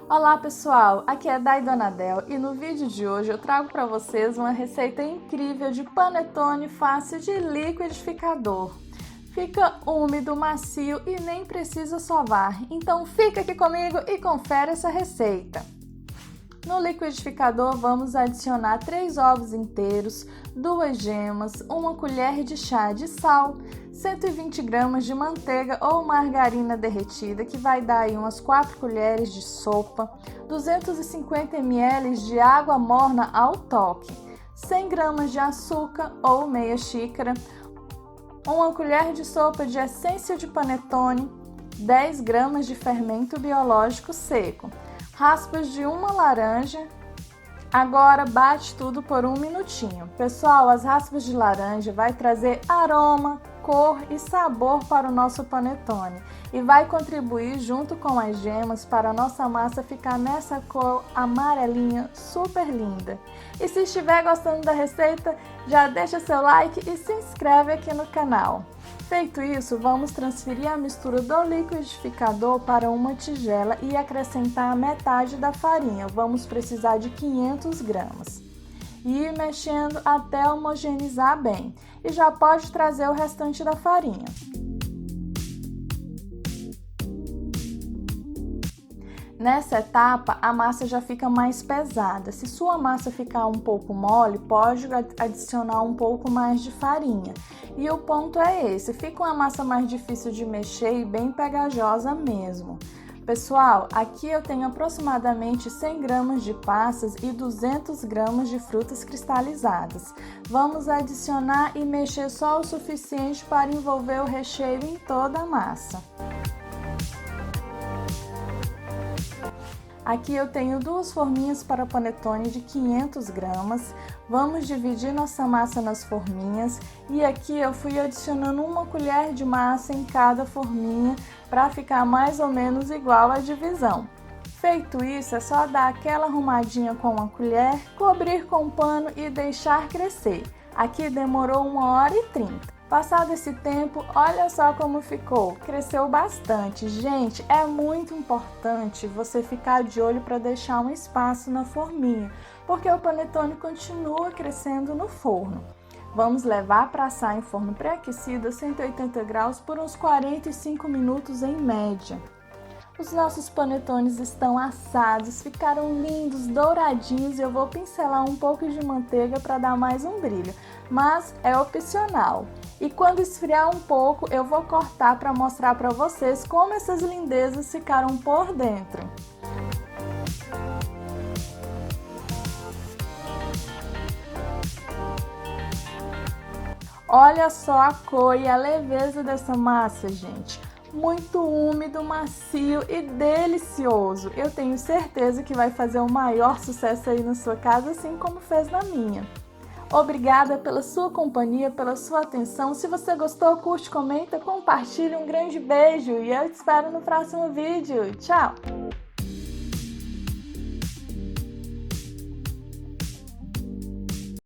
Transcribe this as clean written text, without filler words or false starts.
Olá pessoal, aqui é Dai Donadel e no vídeo de hoje eu trago para vocês uma receita incrível de panetone fácil de liquidificador. Fica úmido, macio e nem precisa sovar, então fica aqui comigo e confere essa receita. No liquidificador vamos adicionar 3 ovos inteiros, 2 gemas, 1 colher de chá de sal, 120 gramas de manteiga ou margarina derretida, que vai dar aí umas 4 colheres de sopa, 250 ml de água morna ao toque, 100 gramas de açúcar ou meia xícara, 1 colher de sopa de essência de panetone, 10 gramas de fermento biológico seco, raspas de uma laranja. Agora bate tudo por 1 minutinho. Pessoal, as raspas de laranja vai trazer aroma, cor e sabor para o nosso panetone e vai contribuir junto com as gemas para a nossa massa ficar nessa cor amarelinha super linda. E se estiver gostando da receita, já deixa seu like e se inscreve aqui no canal. Feito isso, vamos transferir a mistura do liquidificador para uma tigela e acrescentar a metade da farinha. Vamos precisar de 500 gramas. E ir mexendo até homogeneizar bem. E já pode trazer o restante da farinha. Nessa etapa, a massa já fica mais pesada. Se sua massa ficar um pouco mole, pode adicionar um pouco mais de farinha. E o ponto é esse, fica uma massa mais difícil de mexer e bem pegajosa mesmo. Pessoal, aqui eu tenho aproximadamente 100 gramas de passas e 200 gramas de frutas cristalizadas. Vamos adicionar e mexer só o suficiente para envolver o recheio em toda a massa. Aqui eu tenho 2 forminhas para panetone de 500 gramas. Vamos dividir nossa massa nas forminhas e aqui eu fui adicionando 1 colher de massa em cada forminha para ficar mais ou menos igual a divisão. Feito isso, é só dar aquela arrumadinha com uma colher, cobrir com um pano e deixar crescer. Aqui demorou 1h30. Passado esse tempo, olha só como ficou, cresceu bastante. Gente, é muito importante você ficar de olho para deixar um espaço na forminha, porque o panetone continua crescendo no forno. Vamos levar para assar em forno pré-aquecido a 180 graus por uns 45 minutos em média. Os nossos panetones estão assados, ficaram lindos, douradinhos e eu vou pincelar um pouco de manteiga para dar mais um brilho, mas é opcional. E quando esfriar um pouco, eu vou cortar para mostrar para vocês como essas lindezas ficaram por dentro. Olha só a cor e a leveza dessa massa, gente. Muito úmido, macio e delicioso. Eu tenho certeza que vai fazer o maior sucesso aí na sua casa, assim como fez na minha. Obrigada pela sua companhia, pela sua atenção. Se você gostou, curte, comenta, compartilhe. Um grande beijo e eu te espero no próximo vídeo. Tchau!